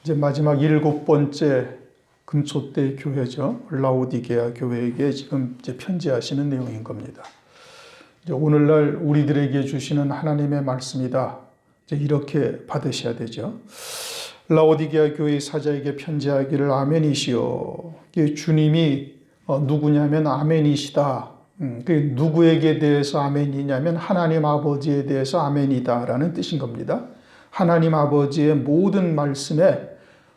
이제 마지막 7번째 금초대 교회죠. 라오디게아 교회에게 지금 이제 편지하시는 내용인 겁니다. 이제 오늘날 우리들에게 주시는 하나님의 말씀이다. 이제 이렇게 받으셔야 되죠. 라오디게아 교회 사자에게 편지하기를 아멘이시오. 주님이 누구냐면 아멘이시다. 누구에게 대해서 아멘이냐면 하나님 아버지에 대해서 아멘이다라는 뜻인 겁니다. 하나님 아버지의 모든 말씀에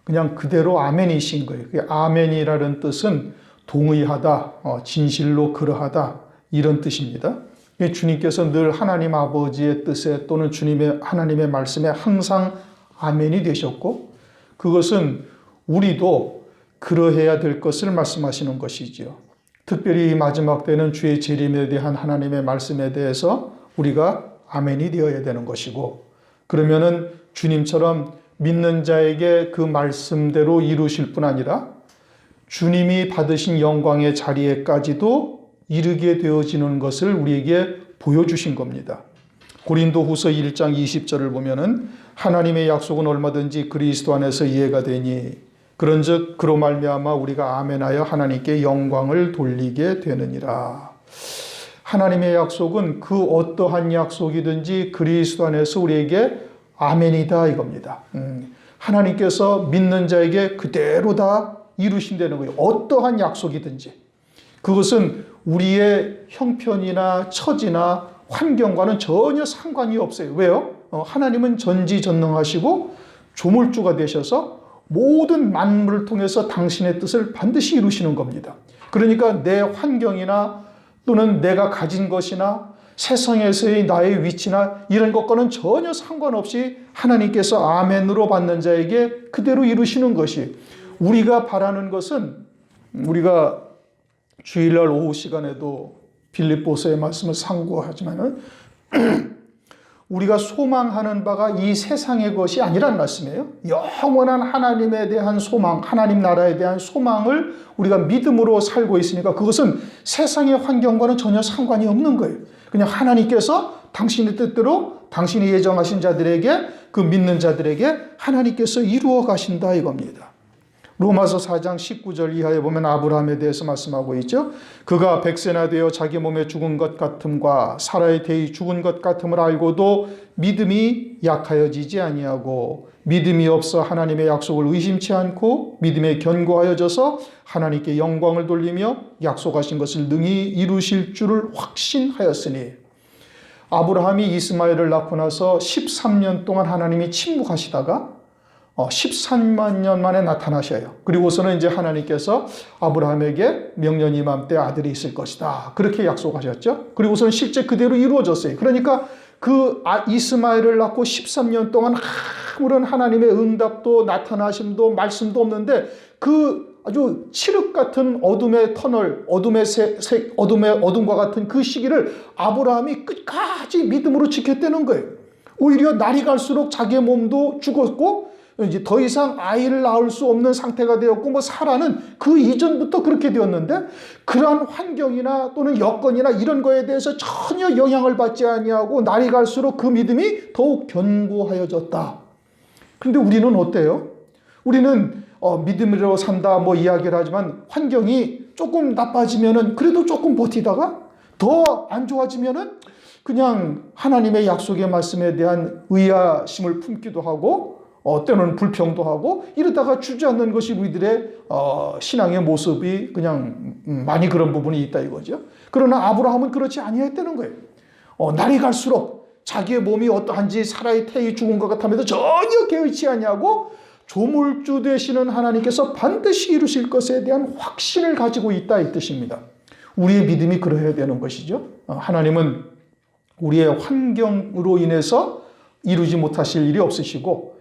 그냥 그대로 아멘이신 거예요. 아멘이라는 뜻은 동의하다, 진실로 그러하다 이런 뜻입니다. 주님께서 늘 하나님 아버지의 뜻에 또는 하나님의 말씀에 항상 아멘이 되셨고 그것은 우리도 그러해야 될 것을 말씀하시는 것이지요. 특별히 마지막 때는 주의 재림에 대한 하나님의 말씀에 대해서 우리가 아멘이 되어야 되는 것이고 그러면은 주님처럼 믿는 자에게 그 말씀대로 이루실 뿐 아니라 주님이 받으신 영광의 자리에까지도 이르게 되어지는 것을 우리에게 보여주신 겁니다. 고린도후서 1장 20절을 보면은 하나님의 약속은 얼마든지 그리스도 안에서 이해가 되니 그런즉 그로 말미암아 우리가 아멘하여 하나님께 영광을 돌리게 되느니라. 하나님의 약속은 그 어떠한 약속이든지 그리스도 안에서 우리에게 아멘이다 이겁니다. 하나님께서 믿는 자에게 그대로 다 이루신다는 거예요. 어떠한 약속이든지. 그것은 우리의 형편이나 처지나 환경과는 전혀 상관이 없어요. 왜요? 하나님은 전지전능하시고 조물주가 되셔서 모든 만물을 통해서 당신의 뜻을 반드시 이루시는 겁니다. 그러니까 내 환경이나 또는 내가 가진 것이나 세상에서의 나의 위치나 이런 것과는 전혀 상관없이 하나님께서 아멘으로 받는 자에게 그대로 이루시는 것이 우리가 바라는 것은 우리가 주일날 오후 시간에도 빌립보서의 말씀을 상고하지만은 우리가 소망하는 바가 이 세상의 것이 아니란 말씀이에요. 영원한 하나님에 대한 소망, 하나님 나라에 대한 소망을 우리가 믿음으로 살고 있으니까 그것은 세상의 환경과는 전혀 상관이 없는 거예요. 그냥 하나님께서 당신의 뜻대로 당신이 예정하신 자들에게 그 믿는 자들에게 하나님께서 이루어 가신다 이겁니다. 로마서 4장 19절 이하에 보면 아브라함에 대해서 말씀하고 있죠. 그가 100세나 되어 자기 몸에 죽은 것 같음과 사라의 태이 죽은 것 같음을 알고도 믿음이 약하여지지 아니하고 믿음이 없어 하나님의 약속을 의심치 않고 믿음에 견고하여져서 하나님께 영광을 돌리며 약속하신 것을 능히 이루실 줄을 확신하였으니 아브라함이 이스마엘을 낳고 나서 13년 동안 하나님이 침묵하시다가 13만 년 만에 나타나셔요. 그리고서는 이제 하나님께서 아브라함에게 명년 이맘때 아들이 있을 것이다. 그렇게 약속하셨죠. 그리고서는 실제 그대로 이루어졌어요. 그러니까 그 이스마엘을 낳고 13년 동안 아무런 하나님의 응답도 나타나심도 말씀도 없는데 그 아주 칠흑 같은 어둠의 터널, 어둠과 같은 그 시기를 아브라함이 끝까지 믿음으로 지켰다는 거예요. 오히려 날이 갈수록 자기의 몸도 죽었고 이제 더 이상 아이를 낳을 수 없는 상태가 되었고 사라는 그 이전부터 그렇게 되었는데 그러한 환경이나 또는 여건이나 이런 거에 대해서 전혀 영향을 받지 아니하고 날이 갈수록 그 믿음이 더욱 견고하여졌다. 그런데 우리는 어때요? 우리는 믿음으로 산다 이야기를 하지만 환경이 조금 나빠지면은 그래도 조금 버티다가 더 안 좋아지면은 그냥 하나님의 약속의 말씀에 대한 의아심을 품기도 하고 때로는 불평도 하고 이러다가 주저앉는 것이 우리들의 신앙의 모습이 그냥 많이 그런 부분이 있다 이거죠. 그러나 아브라함은 그렇지 아니했다는 거예요. 날이 갈수록 자기의 몸이 어떠한지 사라의 태이 죽은 것 같으면서 전혀 개의치 아니하고 조물주 되시는 하나님께서 반드시 이루실 것에 대한 확신을 가지고 있다 이 뜻입니다. 우리의 믿음이 그러해야 되는 것이죠. 하나님은 우리의 환경으로 인해서 이루지 못하실 일이 없으시고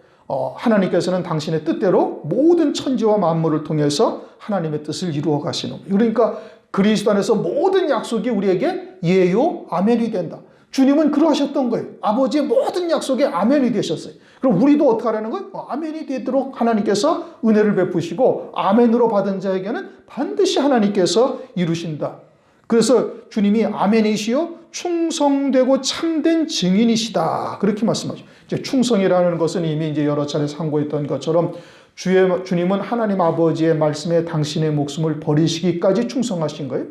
하나님께서는 당신의 뜻대로 모든 천지와 만물을 통해서 하나님의 뜻을 이루어 가시는 거예요. 그러니까 그리스도 안에서 모든 약속이 우리에게 예요 아멘이 된다. 주님은 그러하셨던 거예요. 아버지의 모든 약속에 아멘이 되셨어요. 그럼 우리도 어떻게 하라는 거예요? 아멘이 되도록 하나님께서 은혜를 베푸시고 아멘으로 받은 자에게는 반드시 하나님께서 이루신다. 그래서 주님이 아멘이시요 충성되고 참된 증인이시다. 그렇게 말씀하죠. 이제 충성이라는 것은 이미 이제 여러 차례 상고했던 것처럼 주님은 하나님 아버지의 말씀에 당신의 목숨을 버리시기까지 충성하신 거예요.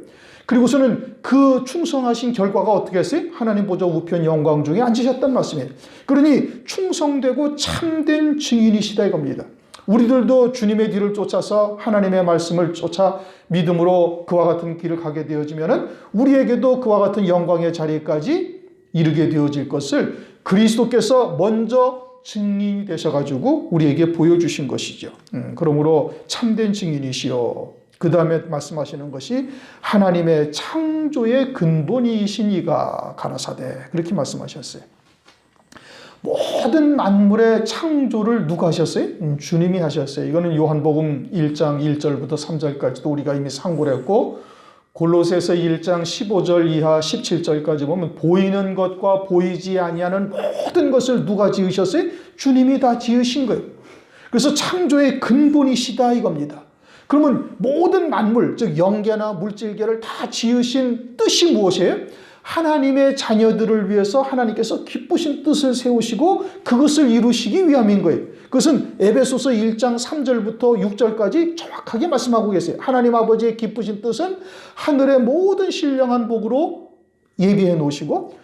그리고서는 그 충성하신 결과가 어떻게 했어요? 하나님 보좌 우편 영광 중에 앉으셨단 말씀이에요. 그러니 충성되고 참된 증인이시다 이겁니다. 우리들도 주님의 뒤를 쫓아서 하나님의 말씀을 쫓아 믿음으로 그와 같은 길을 가게 되어지면 우리에게도 그와 같은 영광의 자리까지 이르게 되어질 것을 그리스도께서 먼저 증인이 되셔가지고 우리에게 보여주신 것이죠. 그러므로 참된 증인이시요. 그 다음에 말씀하시는 것이 하나님의 창조의 근본이신 이가 가라사대 그렇게 말씀하셨어요. 모든 만물의 창조를 누가 하셨어요? 주님이 하셨어요. 이거는 요한복음 1장 1절부터 3절까지도 우리가 이미 상고를 했고 골로새서 1장 15절 이하 17절까지 보면 보이는 것과 보이지 아니하는 모든 것을 누가 지으셨어요? 주님이 다 지으신 거예요. 그래서 창조의 근본이시다 이겁니다. 그러면 모든 만물, 즉 영계나 물질계를 다 지으신 뜻이 무엇이에요? 하나님의 자녀들을 위해서 하나님께서 기쁘신 뜻을 세우시고 그것을 이루시기 위함인 거예요. 그것은 에베소서 1장 3절부터 6절까지 정확하게 말씀하고 계세요. 하나님 아버지의 기쁘신 뜻은 하늘의 모든 신령한 복으로 예비해 놓으시고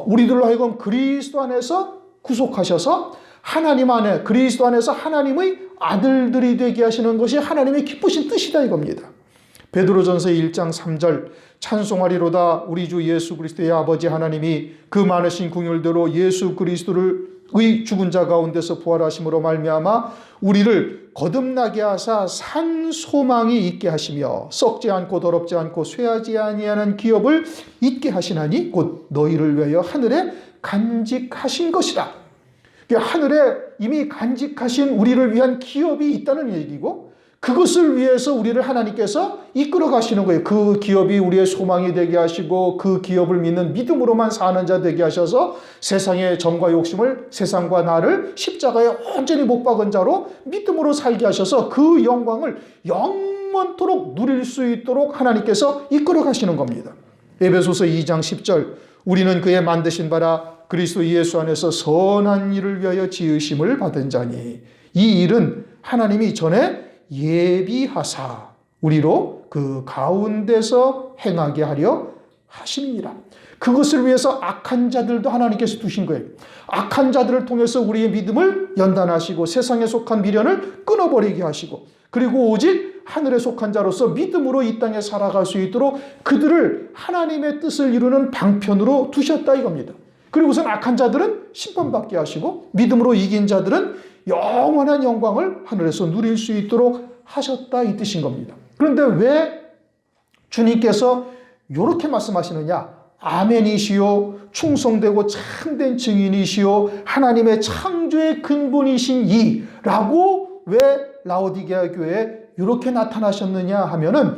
우리들로 하여금 그리스도 안에서 구속하셔서 하나님 안에 그리스도 안에서 하나님의 아들들이 되게 하시는 것이 하나님의 기쁘신 뜻이다 이겁니다. 베드로전서 1장 3절 찬송하리로다 우리 주 예수 그리스도의 아버지 하나님이 그 많으신 긍휼대로 예수 그리스도의 죽은 자 가운데서 부활하심으로 말미암아 우리를 거듭나게 하사 산 소망이 있게 하시며 썩지 않고 더럽지 않고 쇠하지 아니하는 기업을 있게 하시나니 곧 너희를 위하여 하늘에 간직하신 것이다. 하늘에 이미 간직하신 우리를 위한 기업이 있다는 얘기고 그것을 위해서 우리를 하나님께서 이끌어 가시는 거예요. 그 기업이 우리의 소망이 되게 하시고 그 기업을 믿는 믿음으로만 사는 자 되게 하셔서 세상의 정과 욕심을 세상과 나를 십자가에 온전히 못 박은 자로 믿음으로 살게 하셔서 그 영광을 영원토록 누릴 수 있도록 하나님께서 이끌어 가시는 겁니다. 에베소서 2장 10절 우리는 그의 만드신 바라 그리스도 예수 안에서 선한 일을 위하여 지으심을 받은 자니 이 일은 하나님이 전에 예비하사 우리로 그 가운데서 행하게 하려 하심이니라. 그것을 위해서 악한 자들도 하나님께서 두신 거예요. 악한 자들을 통해서 우리의 믿음을 연단하시고 세상에 속한 미련을 끊어버리게 하시고 그리고 오직 하늘에 속한 자로서 믿음으로 이 땅에 살아갈 수 있도록 그들을 하나님의 뜻을 이루는 방편으로 두셨다 이겁니다. 그리고선 악한 자들은 심판받게 하시고 믿음으로 이긴 자들은 영원한 영광을 하늘에서 누릴 수 있도록 하셨다 이 뜻인 겁니다. 그런데 왜 주님께서 이렇게 말씀하시느냐? 아멘이시요 충성되고 참된 증인이시요 하나님의 창조의 근본이신 이라고 왜 라오디게아 교회에 이렇게 나타나셨느냐 하면은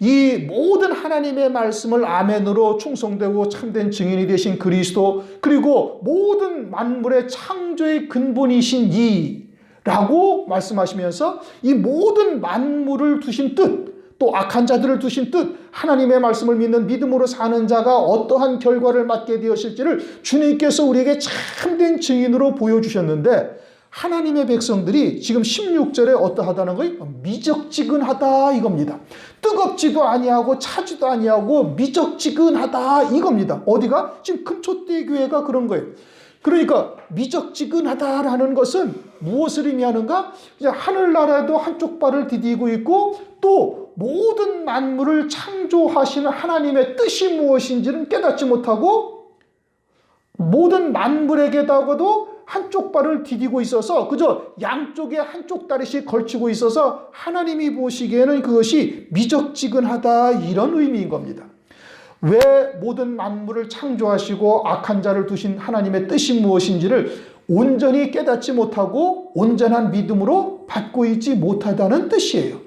이 모든 하나님의 말씀을 아멘으로 충성되고 참된 증인이 되신 그리스도 그리고 모든 만물의 창조의 근본이신 이라고 말씀하시면서 이 모든 만물을 두신 뜻 또 악한 자들을 두신 뜻 하나님의 말씀을 믿는 믿음으로 사는 자가 어떠한 결과를 맞게 되었을지를 주님께서 우리에게 참된 증인으로 보여주셨는데 하나님의 백성들이 지금 16절에 어떠하다는 거예요? 미적지근하다 이겁니다. 뜨겁지도 아니하고 차지도 아니하고 미적지근하다 이겁니다. 어디가? 지금 금초대 교회가 그런 거예요. 그러니까 미적지근하다라는 것은 무엇을 의미하는가? 하늘나라에도 한쪽 발을 디디고 있고 또 모든 만물을 창조하시는 하나님의 뜻이 무엇인지는 깨닫지 못하고 모든 만물에게다가도 한쪽 발을 디디고 있어서 그저 양쪽에 한쪽 다리씩 걸치고 있어서 하나님이 보시기에는 그것이 미적지근하다 이런 의미인 겁니다. 왜 모든 만물을 창조하시고 악한 자를 두신 하나님의 뜻이 무엇인지를 온전히 깨닫지 못하고 온전한 믿음으로 받고 있지 못하다는 뜻이에요.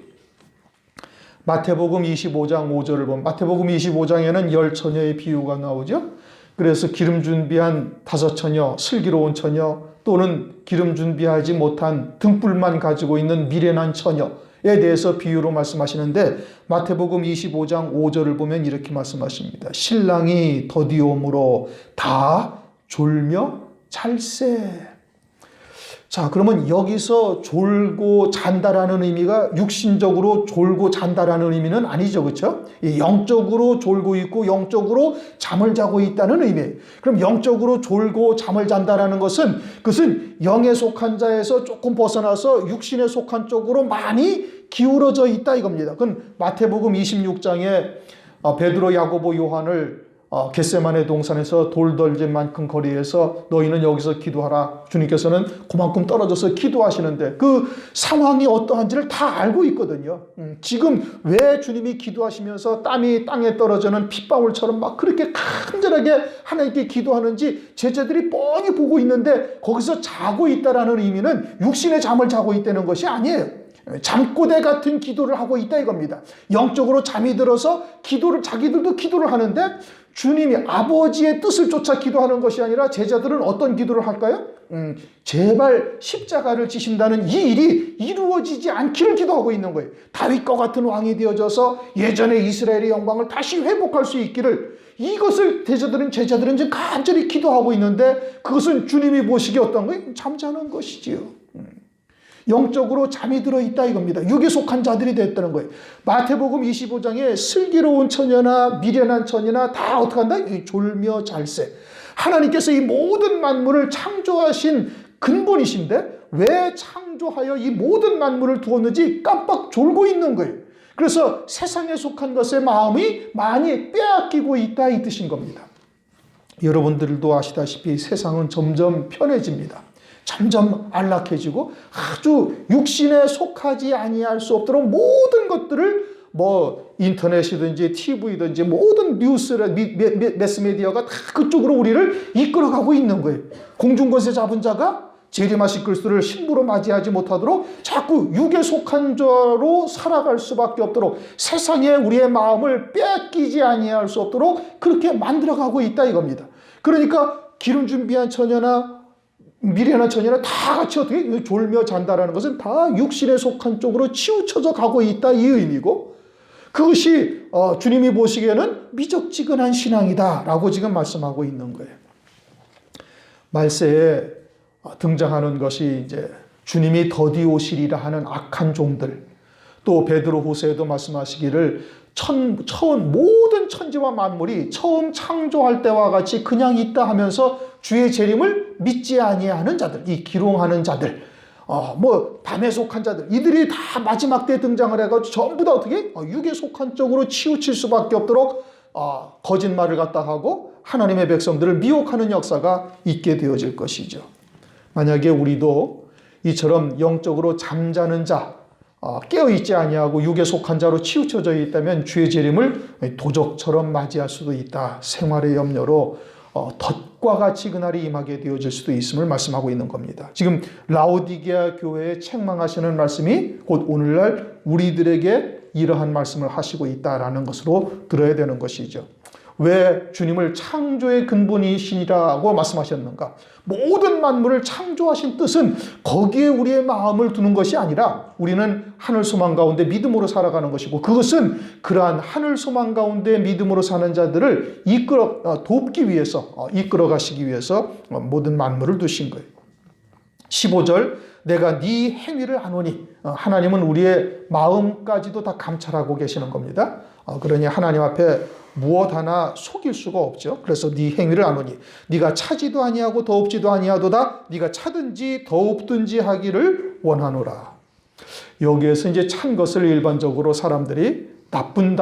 마태복음 25장 5절을 보면 마태복음 25장에는 10처녀의 비유가 나오죠. 그래서 기름 준비한 5처녀, 슬기로운 처녀 또는 기름 준비하지 못한 등불만 가지고 있는 미련한 처녀에 대해서 비유로 말씀하시는데 마태복음 25장 5절을 보면 이렇게 말씀하십니다. 신랑이 더디옴으로 다 졸며 잘세. 자, 그러면 여기서 졸고 잔다라는 의미가 육신적으로 졸고 잔다라는 의미는 아니죠. 그렇죠? 영적으로 졸고 있고 영적으로 잠을 자고 있다는 의미예요. 그럼 영적으로 졸고 잠을 잔다라는 것은 그것은 영에 속한 자에서 조금 벗어나서 육신에 속한 쪽으로 많이 기울어져 있다 이겁니다. 그건 마태복음 26장에 베드로, 야고보, 요한을 겟세마네 동산에서 돌 던질 만큼 거리에서 너희는 여기서 기도하라. 주님께서는 그만큼 떨어져서 기도하시는데 그 상황이 어떠한지를 다 알고 있거든요. 지금 왜 주님이 기도하시면서 땀이 땅에 떨어지는 핏방울처럼 막 그렇게 간절하게 하나님께 기도하는지 제자들이 뻔히 보고 있는데 거기서 자고 있다라는 의미는 육신의 잠을 자고 있다는 것이 아니에요. 잠꼬대 같은 기도를 하고 있다 이겁니다. 영적으로 잠이 들어서 자기들도 기도를 하는데 주님이 아버지의 뜻을 쫓아 기도하는 것이 아니라 제자들은 어떤 기도를 할까요? 제발 십자가를 지신다는 이 일이 이루어지지 않기를 기도하고 있는 거예요. 다윗과 같은 왕이 되어져서 예전의 이스라엘의 영광을 다시 회복할 수 있기를, 이것을 제자들은 지금 간절히 기도하고 있는데 그것은 주님이 보시기에 어떤 거예요? 잠자는 것이지요. 영적으로 잠이 들어있다 이겁니다. 육에 속한 자들이 됐다는 거예요. 마태복음 25장에 슬기로운 처녀나 미련한 처녀나 다 어떻게 한다? 졸며 잘세. 하나님께서 이 모든 만물을 창조하신 근본이신데 왜 창조하여 이 모든 만물을 두었는지 깜빡 졸고 있는 거예요. 그래서 세상에 속한 것의 마음이 많이 빼앗기고 있다 이 뜻인 겁니다. 여러분들도 아시다시피 세상은 점점 편해집니다. 점점 안락해지고 아주 육신에 속하지 아니할 수 없도록 모든 것들을 인터넷이든지 TV든지 모든 뉴스를 매스미디어가 다 그쪽으로 우리를 이끌어가고 있는 거예요. 공중권세 잡은 자가 재림하실 그리스도를 신부로 맞이하지 못하도록 자꾸 육에 속한 자로 살아갈 수밖에 없도록 세상에 우리의 마음을 빼앗기지 아니할 수 없도록 그렇게 만들어가고 있다 이겁니다. 그러니까 기름 준비한 처녀나 미련한 처녀나 다 같이 어떻게 졸며 잔다라는 것은 다 육신에 속한 쪽으로 치우쳐져 가고 있다 이 의미고, 그것이 주님이 보시기에는 미적지근한 신앙이다 라고 지금 말씀하고 있는 거예요. 말세에 등장하는 것이 이제 주님이 더디 오시리라 하는 악한 종들, 또 베드로 후서에도 말씀하시기를 처음 모든 천지와 만물이 처음 창조할 때와 같이 그냥 있다 하면서 주의 재림을 믿지 아니하는 자들, 이 기롱하는 자들, 밤에 속한 자들, 이들이 다 마지막 때 등장을 해가지고 전부 다 어떻게 육에 속한 쪽으로 치우칠 수밖에 없도록 거짓말을 갖다 하고 하나님의 백성들을 미혹하는 역사가 있게 되어질 것이죠. 만약에 우리도 이처럼 영적으로 잠자는 자, 깨어있지 아니하고 육에 속한 자로 치우쳐져 있다면 주의 재림을 도적처럼 맞이할 수도 있다. 생활의 염려로 덫과 같이 그날이 임하게 되어질 수도 있음을 말씀하고 있는 겁니다. 지금 라오디게아 교회에 책망하시는 말씀이 곧 오늘날 우리들에게 이러한 말씀을 하시고 있다라는 것으로 들어야 되는 것이죠. 왜 주님을 창조의 근본이시라고 말씀하셨는가? 모든 만물을 창조하신 뜻은 거기에 우리의 마음을 두는 것이 아니라 우리는 하늘 소망 가운데 믿음으로 살아가는 것이고, 그것은 그러한 하늘 소망 가운데 믿음으로 사는 자들을 돕기 위해서, 이끌어 가시기 위해서 모든 만물을 두신 거예요. 15절, 내가 네 행위를 아노니, 하나님은 우리의 마음까지도 다 감찰하고 계시는 겁니다. 그러니 하나님 앞에 무엇 하나 속일 수가 없죠. 그래서 네 행위를 아노니, 네가 차지도 아니하고 더웁지도 아니하도다. 네가 차든지 더웁든지 하기를 원하노라. 여기에서 이제 찬 것을 일반적으로 사람들이 나쁜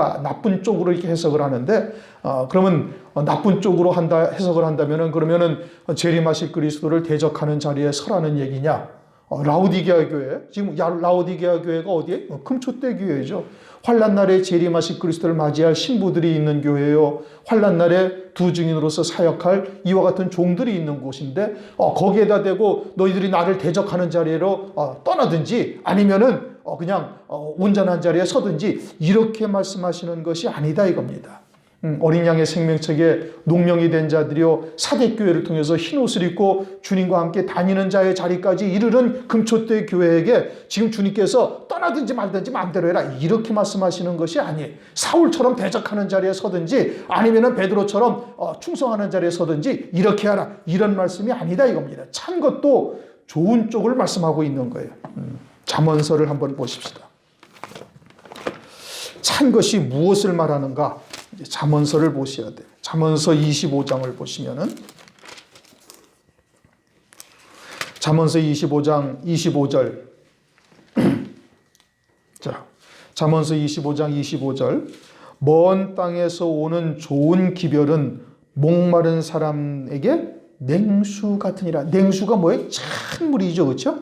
쪽으로 이렇게 해석을 하는데, 그러면 나쁜 쪽으로 해석을 한다면은 그러면은 재림하실 그리스도를 대적하는 자리에 서라는 얘기냐? 라오디게아 교회, 지금 라오디게아 교회가 어디에? 금초대 교회죠. 환난날에 재림하실 그리스도를 맞이할 신부들이 있는 교회요. 환난날에 두 증인으로서 사역할 이와 같은 종들이 있는 곳인데, 거기에다 대고 너희들이 나를 대적하는 자리로 떠나든지 아니면은 그냥 온전한 자리에 서든지 이렇게 말씀하시는 것이 아니다 이겁니다. 어린 양의 생명책에 농명이 된 자들이요 사대교회를 통해서 흰옷을 입고 주님과 함께 다니는 자의 자리까지 이르는 금초대 교회에게 지금 주님께서 떠나든지 말든지 마음대로 해라 이렇게 말씀하시는 것이 아니에요. 사울처럼 대적하는 자리에 서든지 아니면 베드로처럼 충성하는 자리에 서든지 이렇게 하라 이런 말씀이 아니다 이겁니다. 찬 것도 좋은 쪽을 말씀하고 있는 거예요. 잠언서를 한번 보십시다. 찬 것이 무엇을 말하는가? 이제 잠언서를 보셔야 돼요. 잠언서 25장을 보시면은 잠언서 25장 25절. 자, 잠언서 25장 25절. 먼 땅에서 오는 좋은 기별은 목마른 사람에게 냉수 같으니라. 냉수가 뭐예요? 찬물이죠. 그렇죠?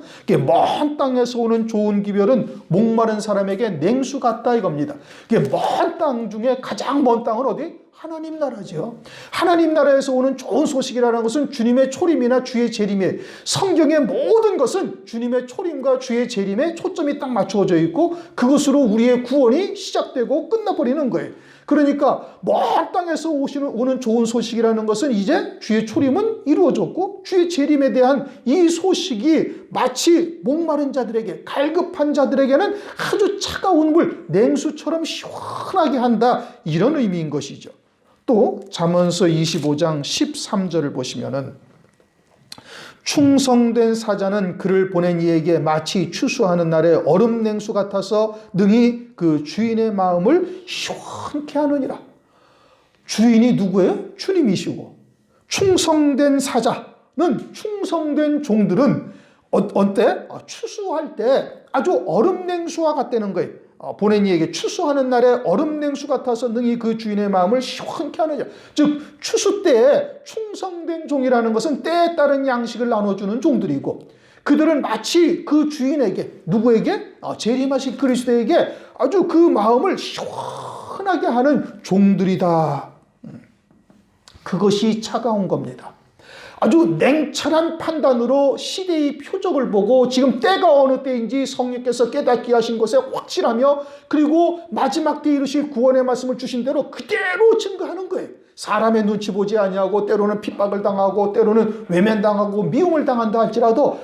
먼 땅에서 오는 좋은 기별은 목마른 사람에게 냉수 같다 이겁니다. 먼 땅 중에 가장 먼 땅은 어디? 하나님 나라죠. 하나님 나라에서 오는 좋은 소식이라는 것은 주님의 초림이나 주의 재림에, 성경의 모든 것은 주님의 초림과 주의 재림에 초점이 딱 맞추어져 있고 그것으로 우리의 구원이 시작되고 끝나버리는 거예요. 그러니까 먼 땅에서 오는 좋은 소식이라는 것은 이제 주의 초림은 이루어졌고 주의 재림에 대한 이 소식이 마치 목마른 자들에게, 갈급한 자들에게는 아주 차가운 물, 냉수처럼 시원하게 한다, 이런 의미인 것이죠. 또 잠언서 25장 13절을 보시면은 충성된 사자는 그를 보낸 이에게 마치 추수하는 날에 얼음 냉수 같아서 능히 그 주인의 마음을 시원케 하느니라. 주인이 누구예요? 주님이시고, 충성된 사자는, 충성된 종들은 어때? 추수할 때 아주 얼음 냉수와 같다는 거예요. 보낸 이에게 추수하는 날에 얼음 냉수 같아서 능히 그 주인의 마음을 시원케 하느냐. 즉 추수 때에 충성된 종이라는 것은 때에 따른 양식을 나눠주는 종들이고, 그들은 마치 그 주인에게, 누구에게? 재림하신 그리스도에게 아주 그 마음을 시원하게 하는 종들이다. 그것이 차가운 겁니다. 아주 냉철한 판단으로 시대의 표적을 보고 지금 때가 어느 때인지 성령께서 깨닫게 하신 것에 확실하며, 그리고 마지막 때 이르실 구원의 말씀을 주신 대로 그대로 증거하는 거예요. 사람의 눈치 보지 아니하고 때로는 핍박을 당하고 때로는 외면당하고 미움을 당한다 할지라도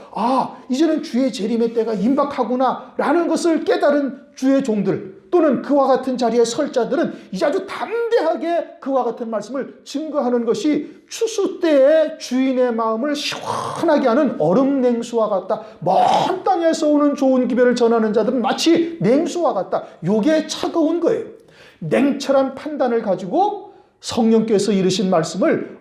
이제는 주의 재림의 때가 임박하구나 라는 것을 깨달은 주의 종들, 또는 그와 같은 자리에 설 자들은 이제 아주 담대하게 그와 같은 말씀을 증거하는 것이 추수 때에 주인의 마음을 시원하게 하는 얼음 냉수와 같다. 먼 땅에서 오는 좋은 기별을 전하는 자들은 마치 냉수와 같다. 요게 차가운 거예요. 냉철한 판단을 가지고 성령께서 이르신 말씀을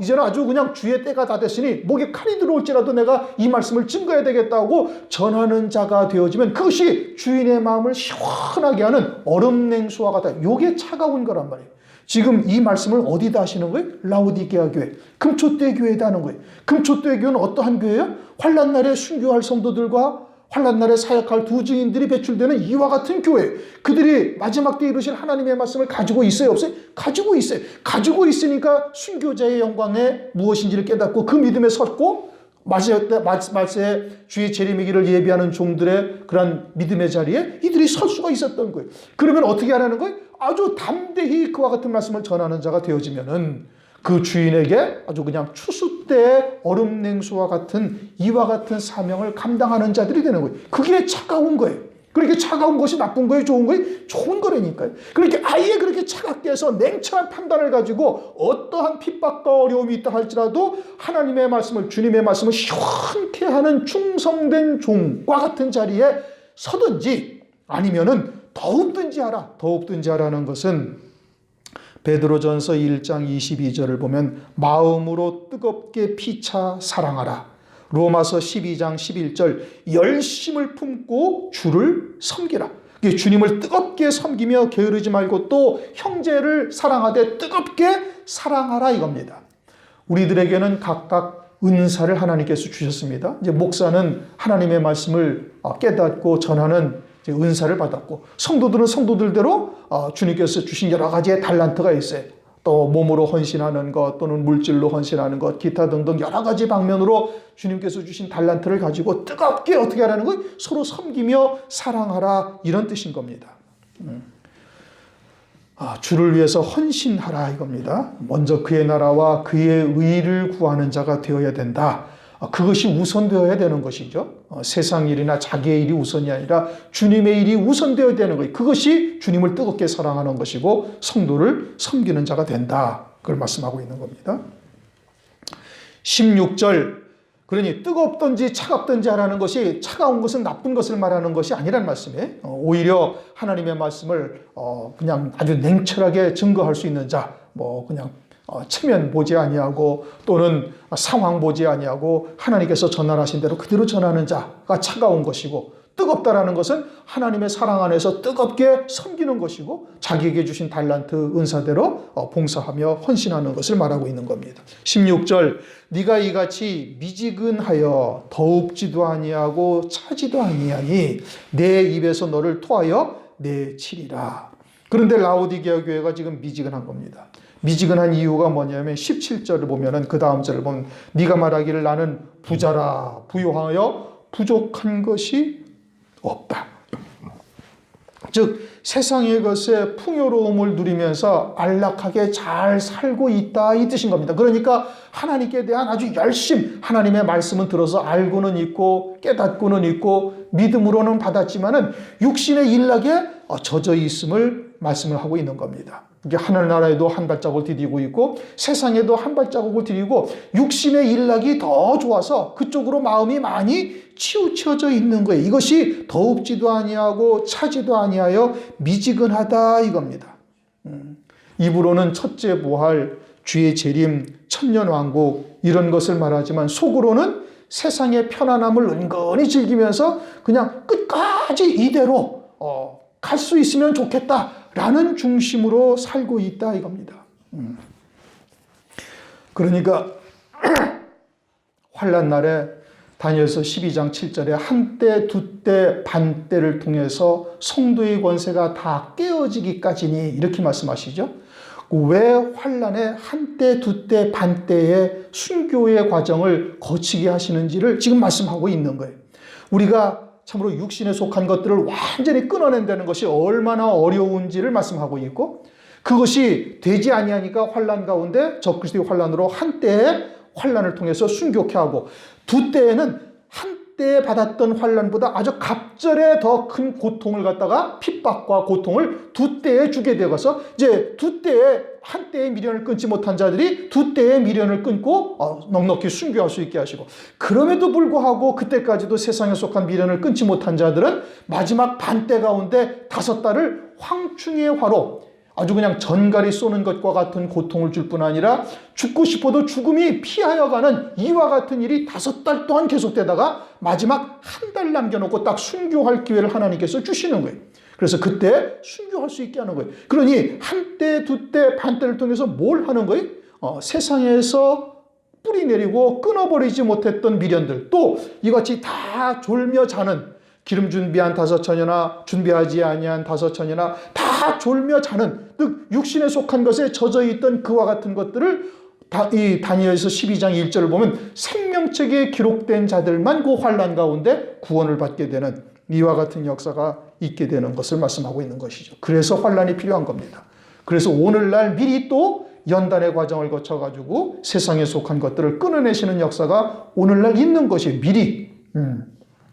이제는 아주 그냥 주의 때가 다 됐으니 목에 칼이 들어올지라도 내가 이 말씀을 증거해야 되겠다고 전하는 자가 되어지면 그것이 주인의 마음을 시원하게 하는 얼음 냉수와 같다. 요게 차가운 거란 말이에요. 지금 이 말씀을 어디다 하시는 거예요? 라오디게아 교회, 금초대 교회에다 하는 거예요. 금초대 교회는 어떠한 교회예요? 환난 날에 순교할 성도들과 환난 날에 사역할 두 증인들이 배출되는 이와 같은 교회, 그들이 마지막 때 이루실 하나님의 말씀을 가지고 있어요, 없어요? 가지고 있어요. 가지고 있으니까 순교자의 영광에 무엇인지를 깨닫고 그 믿음에 섰고, 말세에 주의 재림이기를 예비하는 종들의 그런 믿음의 자리에 이들이 설 수가 있었던 거예요. 그러면 어떻게 하라는 거예요? 아주 담대히 그와 같은 말씀을 전하는 자가 되어지면은 그 주인에게 아주 그냥 추수 때 얼음 냉수와 같은 이와 같은 사명을 감당하는 자들이 되는 거예요. 그게 차가운 거예요. 그렇게 차가운 것이 나쁜 거예요? 좋은 거예요? 좋은 거라니까요. 그렇게 아예 그렇게 차갑게 해서 냉철한 판단을 가지고 어떠한 핍박과 어려움이 있다 할지라도 하나님의 말씀을, 주님의 말씀을 시원케 하는 충성된 종과 같은 자리에 서든지 아니면은 더욱든지 하라는 것은 베드로전서 1장 22절을 보면 마음으로 뜨겁게 피차 사랑하라. 로마서 12장 11절 열심을 품고 주를 섬기라. 주님을 뜨겁게 섬기며 게으르지 말고 또 형제를 사랑하되 뜨겁게 사랑하라 이겁니다. 우리들에게는 각각 은사를 하나님께서 주셨습니다. 이제 목사는 하나님의 말씀을 깨닫고 전하는 은사를 받았고, 성도들은 성도들대로 주님께서 주신 여러 가지의 달란트가 있어요. 또 몸으로 헌신하는 것, 또는 물질로 헌신하는 것, 기타 등등 여러 가지 방면으로 주님께서 주신 달란트를 가지고 뜨겁게 어떻게 하라는 거예요? 서로 섬기며 사랑하라, 이런 뜻인 겁니다. 주를 위해서 헌신하라 이겁니다. 먼저 그의 나라와 그의 의를 구하는 자가 되어야 된다. 그것이 우선되어야 되는 것이죠. 세상 일이나 자기의 일이 우선이 아니라 주님의 일이 우선되어야 되는 거예요. 그것이 주님을 뜨겁게 사랑하는 것이고 성도를 섬기는 자가 된다. 그걸 말씀하고 있는 겁니다. 16절 그러니 뜨겁든지 차갑든지 하라는 것이 차가운 것은 나쁜 것을 말하는 것이 아니란 말씀이에요. 오히려 하나님의 말씀을 그냥 아주 냉철하게 증거할 수 있는 자, 그냥 체면 보지 아니하고 또는 상황 보지 아니하고 하나님께서 전하신 대로 그대로 전하는 자가 차가운 것이고, 뜨겁다라는 것은 하나님의 사랑 안에서 뜨겁게 섬기는 것이고 자기에게 주신 달란트 은사대로 봉사하며 헌신하는 것을 말하고 있는 겁니다. 16절, 네가 이같이 미지근하여 더웁지도 아니하고 차지도 아니하니 내 입에서 너를 토하여 내치리라. 그런데 라오디게아 교회가 지금 미지근한 겁니다. 미지근한 이유가 뭐냐면 17절을 보면은 그 다음 절을 보면 네가 말하기를 나는 부자라 부요하여 부족한 것이 없다. 즉 세상의 것에 풍요로움을 누리면서 안락하게 잘 살고 있다 이 뜻인 겁니다. 그러니까 하나님께 대한 아주 열심, 하나님의 말씀은 들어서 알고는 있고 깨닫고는 있고 믿음으로는 받았지만은 육신의 일락에 젖어 있음을 말씀을 하고 있는 겁니다. 이게 하늘나라에도 한 발자국을 디디고 있고 세상에도 한 발자국을 디디고 육신의 일락이 더 좋아서 그쪽으로 마음이 많이 치우쳐져 있는 거예요. 이것이 더웁지도 아니하고 차지도 아니하여 미지근하다 이겁니다. 입으로는 첫째 부활, 주의 재림, 천년왕국 이런 것을 말하지만 속으로는 세상의 편안함을 은근히 즐기면서 그냥 끝까지 이대로 갈 수 있으면 좋겠다라는 중심으로 살고 있다 이겁니다. 그러니까 환난 날에 다니엘서 12장 7절에 한때 두때 반때를 통해서 성도의 권세가 다 깨어지기까지니 이렇게 말씀하시죠. 왜 환난에 한때 두때 반때의 순교의 과정을 거치게 하시는지를 지금 말씀하고 있는 거예요. 우리가 참으로 육신에 속한 것들을 완전히 끊어낸다는 것이 얼마나 어려운지를 말씀하고 있고, 그것이 되지 아니하니까 환난 가운데 적그리스도의 환난으로 한때의 환난을 통해서 순교케 하고, 두 때에는 한때에 받았던 환난보다 아주 갑절에 더 큰 고통을 갖다가 핍박과 고통을 두 때에 주게 되어서 이제 두 때에 한때의 미련을 끊지 못한 자들이 두 때의 미련을 끊고 넉넉히 순교할 수 있게 하시고, 그럼에도 불구하고 그때까지도 세상에 속한 미련을 끊지 못한 자들은 마지막 반때 가운데 5달을 황충의 화로 아주 그냥 전갈이 쏘는 것과 같은 고통을 줄 뿐 아니라 죽고 싶어도 죽음이 피하여 가는 이와 같은 일이 5달 동안 계속되다가 마지막 한 달 남겨놓고 딱 순교할 기회를 하나님께서 주시는 거예요. 그래서 그때 순교할 수 있게 하는 거예요. 그러니 한때, 두때, 반때를 통해서 뭘 하는 거예요? 세상에서 뿌리 내리고 끊어버리지 못했던 미련들, 또 이같이 다 졸며 자는 기름 준비한 5처녀나 준비하지 아니한 5처녀나 다 졸며 자는, 즉 육신에 속한 것에 젖어 있던 그와 같은 것들을 이 다니엘서 12장 1절을 보면 생명책에 기록된 자들만 그 환난 가운데 구원을 받게 되는 이와 같은 역사가 있게 되는 것을 말씀하고 있는 것이죠. 그래서 환난이 필요한 겁니다. 그래서 오늘날 미리 또 연단의 과정을 거쳐가지고 세상에 속한 것들을 끊어내시는 역사가 오늘날 있는 것이 미리.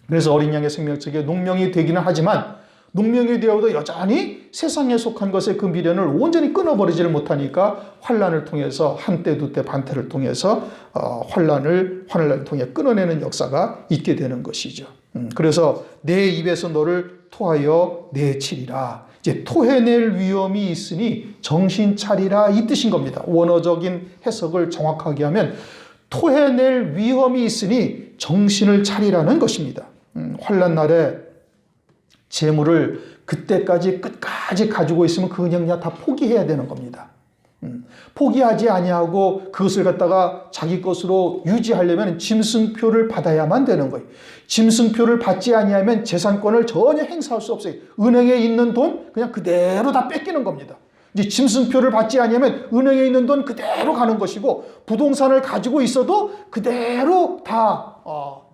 그래서 어린 양의 생명책에 농명이 되기는 하지만 농명이 되어도 여전히 세상에 속한 것의 그 미련을 온전히 끊어버리지를 못하니까 환난을 통해서 한때 두때 반때를 통해서 환난을 통해 끊어내는 역사가 있게 되는 것이죠. 그래서 내 입에서 너를 토하여 내치리라. 이제 토해낼 위험이 있으니 정신 차리라 이 뜻인 겁니다. 원어적인 해석을 정확하게 하면 토해낼 위험이 있으니 정신을 차리라는 것입니다. 환난 날에 재물을 그때까지 끝까지 가지고 있으면 그냥 다 포기해야 되는 겁니다. 포기하지 아니하고 그것을 갖다가 자기 것으로 유지하려면 짐승표를 받아야만 되는 거예요. 짐승표를 받지 아니하면 재산권을 전혀 행사할 수 없어요. 은행에 있는 돈 그냥 그대로 다 뺏기는 겁니다. 이제 짐승표를 받지 아니하면 은행에 있는 돈 그대로 가는 것이고, 부동산을 가지고 있어도 그대로 다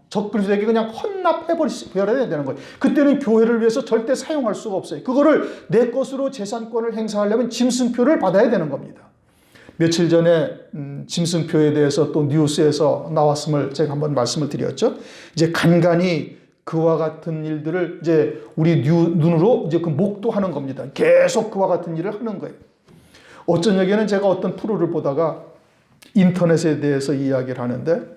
적그리스도에게 그냥 헌납해버려야 되는 거예요. 그때는 교회를 위해서 절대 사용할 수가 없어요. 그거를 내 것으로 재산권을 행사하려면 짐승표를 받아야 되는 겁니다. 며칠 전에 짐승표에 대해서 또 뉴스에서 나왔음을 제가 한번 말씀을 드렸죠. 이제 간간히 그와 같은 일들을 이제 우리 눈으로 이제 그 목도하는 겁니다. 계속 그와 같은 일을 하는 거예요. 어쩐 적에는 제가 어떤 프로를 보다가 인터넷에 대해서 이야기를 하는데,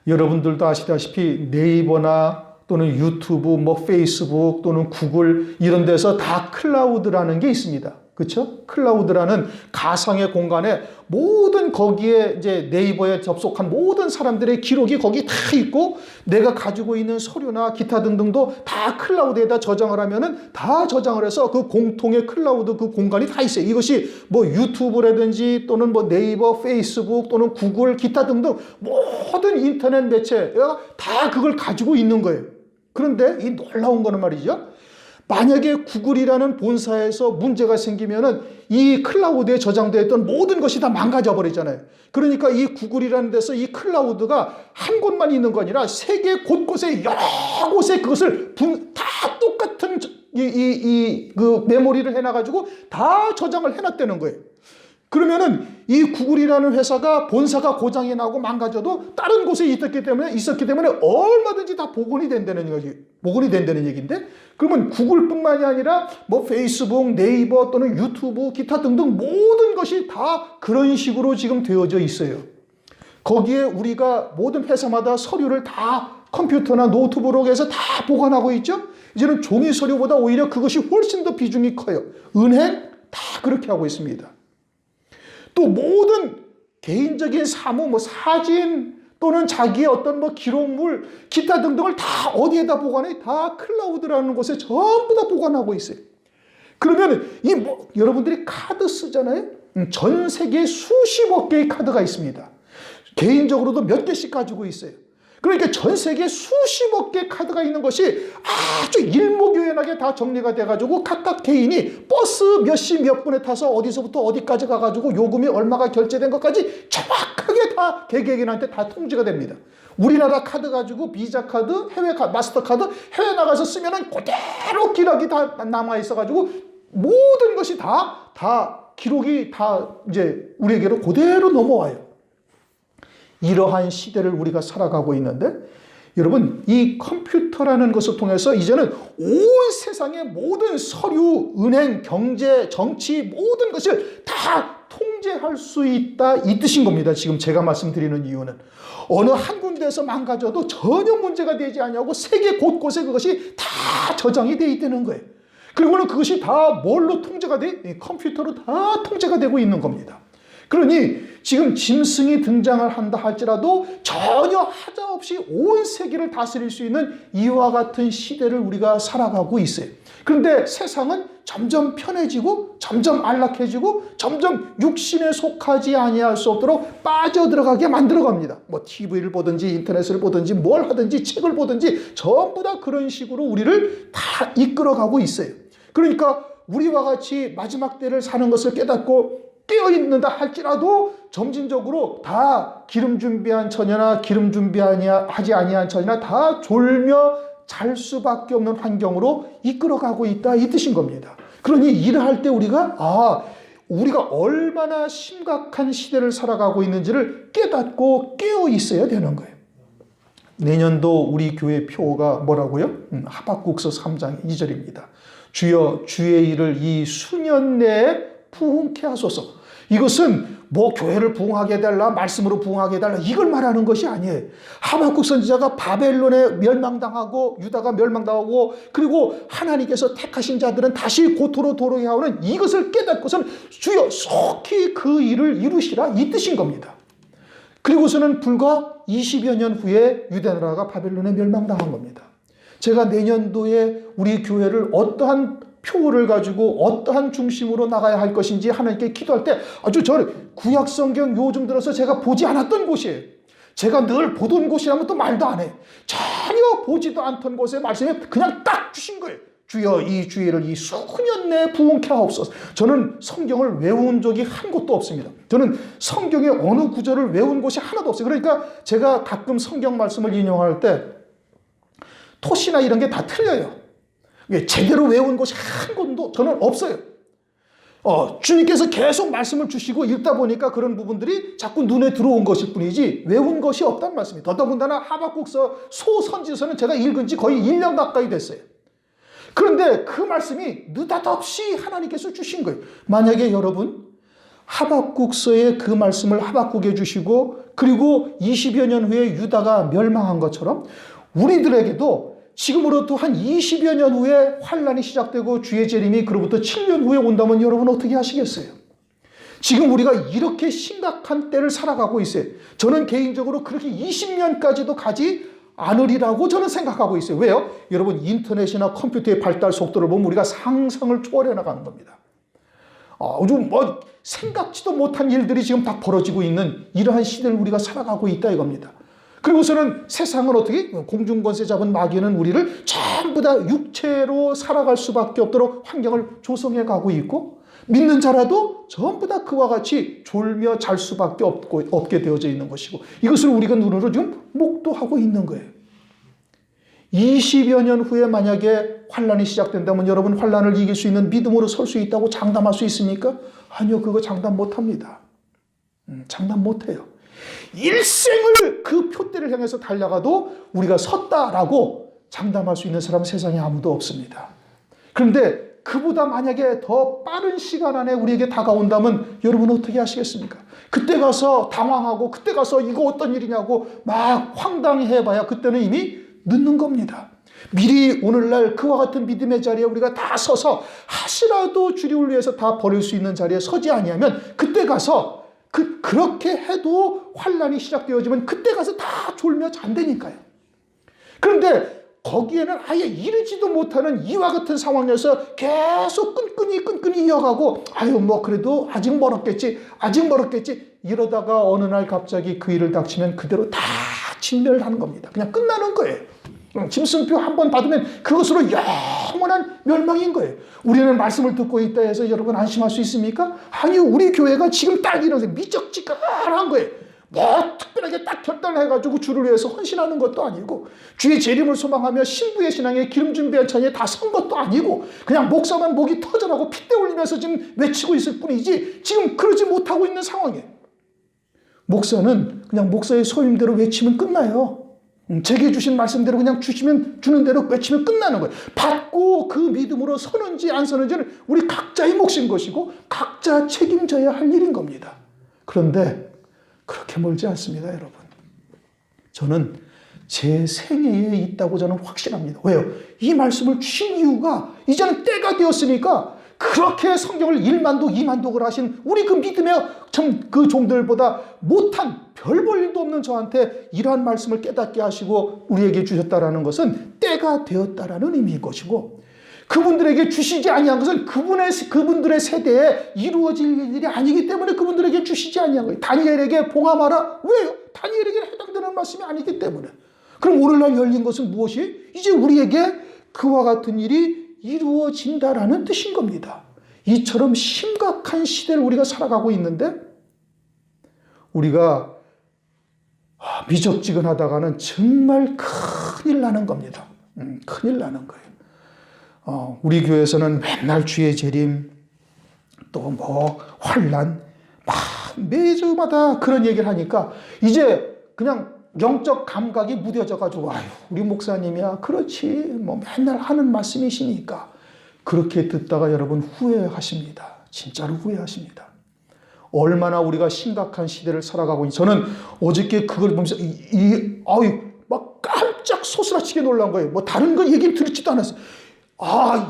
여러분들도 아시다시피 네이버나 또는 유튜브, 뭐 페이스북 또는 구글 이런 데서 다 클라우드라는 게 있습니다. 그렇죠? 클라우드라는 가상의 공간에 모든 거기에 이제 네이버에 접속한 모든 사람들의 기록이 거기 다 있고 내가 가지고 있는 서류나 기타 등등도 다 클라우드에다 저장을 하면은 다 저장을 해서 그 공통의 클라우드 그 공간이 다 있어요. 이것이 뭐 유튜브라든지 또는 뭐 네이버, 페이스북 또는 구글 기타 등등 모든 인터넷 매체가 다 그걸 가지고 있는 거예요. 그런데 이 놀라운 거는 말이죠. 만약에 구글이라는 본사에서 문제가 생기면은 이 클라우드에 저장되어 있던 모든 것이 다 망가져 버리잖아요. 그러니까 이 구글이라는 데서 이 클라우드가 한 곳만 있는 거 아니라 세계 곳곳에 여러 곳에 그것을 다 똑같은 그 메모리를 해놔가지고 다 저장을 해놨다는 거예요. 그러면은 이 구글이라는 회사가 본사가 고장이 나고 망가져도 다른 곳에 있었기 때문에 얼마든지 다 복원이 된다는 얘기인데, 그러면 구글뿐만이 아니라 뭐 페이스북, 네이버 또는 유튜브, 기타 등등 모든 것이 다 그런 식으로 지금 되어져 있어요. 거기에 우리가 모든 회사마다 서류를 다 컴퓨터나 노트북으로 해서 다 보관하고 있죠. 이제는 종이 서류보다 오히려 그것이 훨씬 더 비중이 커요. 은행 다 그렇게 하고 있습니다. 또 모든 개인적인 사무, 뭐 사진 또는 자기의 어떤 뭐 기록물, 기타 등등을 다 어디에다 보관해? 다 클라우드라는 곳에 전부 다 보관하고 있어요. 그러면 여러분들이 카드 쓰잖아요. 전 세계에 수십억 개의 카드가 있습니다. 개인적으로도 몇 개씩 가지고 있어요. 그러니까 전 세계에 수십억 개의 카드가 있는 것이 아주 일목요연하게 다 정리가 돼가지고 각각 개인이 버스 몇 시 몇 분에 타서 어디서부터 어디까지 가가지고 요금이 얼마가 결제된 것까지 정확하게 다 개개인한테 다 통지가 됩니다. 우리나라 카드 가지고 비자 카드, 해외 카드, 마스터 카드 해외 나가서 쓰면은 그대로 기록이 다 남아 있어가지고 모든 것이 다 기록이 다 이제 우리에게로 그대로 넘어와요. 이러한 시대를 우리가 살아가고 있는데, 여러분 이 컴퓨터라는 것을 통해서 이제는 온 세상의 모든 서류, 은행, 경제, 정치 모든 것을 다 통제할 수 있다 이 뜻인 겁니다. 지금 제가 말씀드리는 이유는 어느 한 군데에서 망가져도 전혀 문제가 되지 않냐고 세계 곳곳에 그것이 다 저장이 되어 있다는 거예요. 그리고는 그것이 다 뭘로 통제가 돼? 컴퓨터로 다 통제가 되고 있는 겁니다. 그러니 지금 짐승이 등장을 한다 할지라도 전혀 하자없이 온 세계를 다스릴 수 있는 이와 같은 시대를 우리가 살아가고 있어요. 그런데 세상은 점점 편해지고 점점 안락해지고 점점 육신에 속하지 아니할 수 없도록 빠져들어가게 만들어갑니다. 뭐 TV를 보든지 인터넷을 보든지 뭘 하든지 책을 보든지 전부 다 그런 식으로 우리를 다 이끌어가고 있어요. 그러니까 우리와 같이 마지막 때를 사는 것을 깨닫고 깨어있는다 할지라도 점진적으로 다 기름 준비한 처녀나 기름 준비하지 아니한 처녀나 다 졸며 잘 수밖에 없는 환경으로 이끌어가고 있다 이 뜻인 겁니다. 그러니 일을 할 때 우리가 얼마나 심각한 시대를 살아가고 있는지를 깨닫고 깨어 있어야 되는 거예요. 내년도 우리 교회 표가 뭐라고요? 하박국서 3장 2절입니다. 주여 주의 일을 이 수년 내에 부흥케 하소서. 이것은 뭐 교회를 부흥하게 해달라, 말씀으로 부흥하게 해달라 이걸 말하는 것이 아니에요. 하박국 선지자가 바벨론에 멸망당하고 유다가 멸망당하고 그리고 하나님께서 택하신 자들은 다시 고토로 돌아오게 하오는 이것을 깨닫고서는 주여 속히 그 일을 이루시라 이 뜻인 겁니다. 그리고서는 불과 20여 년 후에 유대나라가 바벨론에 멸망당한 겁니다. 제가 내년도에 우리 교회를 어떠한 표를 가지고 어떠한 중심으로 나가야 할 것인지 하나님께 기도할 때 아주 구약성경 요즘 들어서 제가 보지 않았던 곳이에요. 제가 늘 보던 곳이라면 또 말도 안 해. 전혀 보지도 않던 곳에 말씀이 그냥 딱 주신 거예요. 주여 이 주의를 이 수년 내에 부흥케 하옵소서. 저는 성경을 외운 적이 한 곳도 없습니다. 저는 성경의 어느 구절을 외운 곳이 하나도 없어요. 그러니까 제가 가끔 성경 말씀을 인용할 때 토시나 이런 게 다 틀려요. 제대로 외운 것이 한 곳도 저는 없어요. 주님께서 계속 말씀을 주시고 읽다 보니까 그런 부분들이 자꾸 눈에 들어온 것일 뿐이지 외운 것이 없다는 말씀이에요. 더더군다나 하박국서 소선지서는 제가 읽은 지 거의 1년 가까이 됐어요. 그런데 그 말씀이 느닷없이 하나님께서 주신 거예요. 만약에 여러분 하박국서의 그 말씀을 하박국에 주시고 그리고 20여 년 후에 유다가 멸망한 것처럼 우리들에게도 지금으로부터 한 20여 년 후에 환란이 시작되고 주의 재림이 그로부터 7년 후에 온다면 여러분 어떻게 하시겠어요? 지금 우리가 이렇게 심각한 때를 살아가고 있어요. 저는 개인적으로 그렇게 20년까지도 가지 않으리라고 저는 생각하고 있어요. 왜요? 여러분 인터넷이나 컴퓨터의 발달 속도를 보면 우리가 상상을 초월해 나가는 겁니다. 요즘 생각지도 못한 일들이 지금 다 벌어지고 있는 이러한 시대를 우리가 살아가고 있다 이겁니다. 그리고서는 세상은 어떻게 공중권세 잡은 마귀는 우리를 전부 다 육체로 살아갈 수밖에 없도록 환경을 조성해 가고 있고 믿는 자라도 전부 다 그와 같이 졸며 잘 수밖에 없게 되어져 있는 것이고 이것을 우리가 눈으로 지금 목도하고 있는 거예요. 20여 년 후에 만약에 환란이 시작된다면 여러분 환란을 이길 수 있는 믿음으로 설 수 있다고 장담할 수 있습니까? 아니요, 그거 장담 못합니다. 장담 못해요. 일생을 그 표대를 향해서 달려가도 우리가 섰다라고 장담할 수 있는 사람은 세상에 아무도 없습니다. 그런데 그보다 만약에 더 빠른 시간 안에 우리에게 다가온다면 여러분 어떻게 하시겠습니까? 그때 가서 당황하고 그때 가서 이거 어떤 일이냐고 막 황당해봐야 그때는 이미 늦는 겁니다. 미리 오늘날 그와 같은 믿음의 자리에 우리가 다 서서 하시라도 주님을 위해서 다 버릴 수 있는 자리에 서지 아니하면 그때 가서 그렇게 해도 환란이 시작되어지면 그때 가서 다 졸며 잔다니까요. 그런데 거기에는 아예 이르지도 못하는 이와 같은 상황에서 계속 끈끈이 이어가고 그래도 아직 멀었겠지 이러다가 어느 날 갑자기 그 일을 닥치면 그대로 다 진멸하는 겁니다. 그냥 끝나는 거예요. 짐승표 한 번 받으면 그것으로 영원한 멸망인 거예요. 우리는 말씀을 듣고 있다 해서 여러분 안심할 수 있습니까? 아니요, 우리 교회가 지금 딱 이런 미적지근한 거예요. 특별하게 딱 결단을 해가지고 주를 위해서 헌신하는 것도 아니고 주의 재림을 소망하며 신부의 신앙에 기름 준비한 찬에 다 선 것도 아니고 그냥 목사만 목이 터져나고 핏대 올리면서 지금 외치고 있을 뿐이지 지금 그러지 못하고 있는 상황이에요. 목사는 그냥 목사의 소임대로 외치면 끝나요. 제게 주신 말씀대로 그냥 주는 대로 외치면 끝나는 거예요. 받고 그 믿음으로 서는지 안 서는지는 우리 각자의 몫인 것이고 각자 책임져야 할 일인 겁니다. 그런데 그렇게 멀지 않습니다, 여러분. 저는 제 생애에 있다고 저는 확신합니다. 왜요? 이 말씀을 주신 이유가 이제는 때가 되었으니까 그렇게 성경을 1만독, 2만독을 하신 우리 그 믿음의 그 종들보다 못한 별 볼 일도 없는 저한테 이러한 말씀을 깨닫게 하시고 우리에게 주셨다라는 것은 때가 되었다라는 의미인 것이고 그분들에게 주시지 아니한 것은 그분들의 세대에 이루어질 일이 아니기 때문에 그분들에게 주시지 아니한 거예요. 다니엘에게 봉함하라. 왜요? 다니엘에게 해당되는 말씀이 아니기 때문에. 그럼 오늘날 열린 것은 무엇이? 이제 우리에게 그와 같은 일이 이루어진다라는 뜻인 겁니다. 이처럼 심각한 시대를 우리가 살아가고 있는데 우리가 미적지근하다가는 정말 큰일 나는 겁니다. 큰일 나는 거예요. 우리 교회에서는 맨날 주의 재림 또 환란 매주마다 그런 얘기를 하니까 이제 그냥 영적 감각이 무뎌져 가지고 우리 목사님이야 그렇지 맨날 하는 말씀이시니까 그렇게 듣다가 여러분 후회하십니다. 진짜로 후회하십니다. 얼마나 우리가 심각한 시대를 살아가고 있는지 저는 어저께 그걸 보면서 막 깜짝 소스라치게 놀란 거예요. 다른 거 얘기 듣지도 않았어요.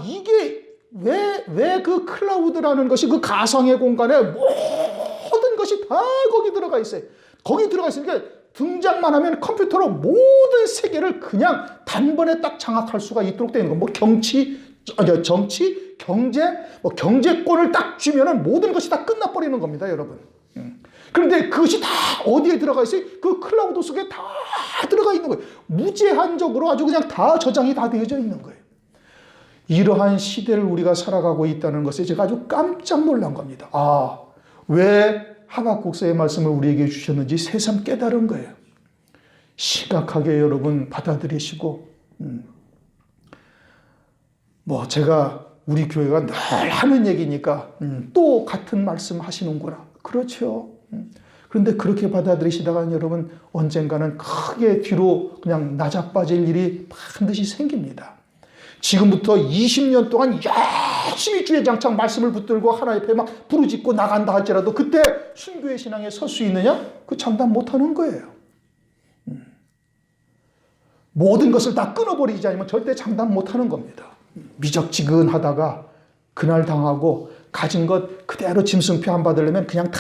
이게 왜 그 클라우드라는 것이 그 가상의 공간에 모든 것이 다 거기 들어가 있어요. 거기 들어가 있으니까 등장만 하면 컴퓨터로 모든 세계를 그냥 단번에 딱 장악할 수가 있도록 되는 거. 정치, 경제, 경제권을 딱 주면은 모든 것이 다 끝나버리는 겁니다, 여러분. 그런데 그것이 다 어디에 들어가 있어요? 그 클라우드 속에 다 들어가 있는 거예요. 무제한적으로 아주 그냥 다 저장이 다 되어져 있는 거예요. 이러한 시대를 우리가 살아가고 있다는 것에 제가 아주 깜짝 놀란 겁니다. 왜 하박국서의 말씀을 우리에게 주셨는지 새삼 깨달은 거예요. 심각하게 여러분 받아들이시고 제가 우리 교회가 늘 하는 얘기니까 또 같은 말씀 하시는구나. 그렇죠. 그런데 그렇게 받아들이시다가 여러분 언젠가는 크게 뒤로 그냥 나자빠질 일이 반드시 생깁니다. 지금부터 20년 동안 열심히 주의 장창 말씀을 붙들고 하나님 앞에 막 부르짖고 나간다 할지라도 그때 순교의 신앙에 설 수 있느냐? 그 장담 못하는 거예요. 모든 것을 다 끊어버리지 않으면 절대 장담 못하는 겁니다. 미적지근하다가 그날 당하고 가진 것 그대로 짐승표 안 받으려면 그냥 다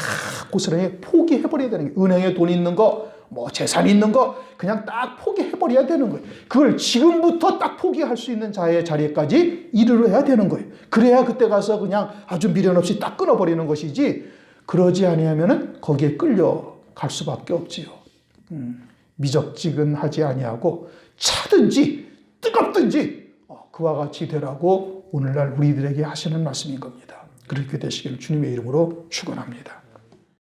고스란히 포기해버려야 되는 거예요. 은행에 돈 있는 거, 뭐 재산 있는 거 그냥 딱 포기해버려야 되는 거예요. 그걸 지금부터 딱 포기할 수 있는 자리까지 이르러야 되는 거예요. 그래야 그때 가서 그냥 아주 미련 없이 딱 끊어버리는 것이지, 그러지 아니하면은 거기에 끌려갈 수밖에 없지요. 미적지근하지 아니하고 차든지 뜨겁든지 그와 같이 되라고 오늘날 우리들에게 하시는 말씀인 겁니다. 그렇게 되시기를 주님의 이름으로 축원합니다.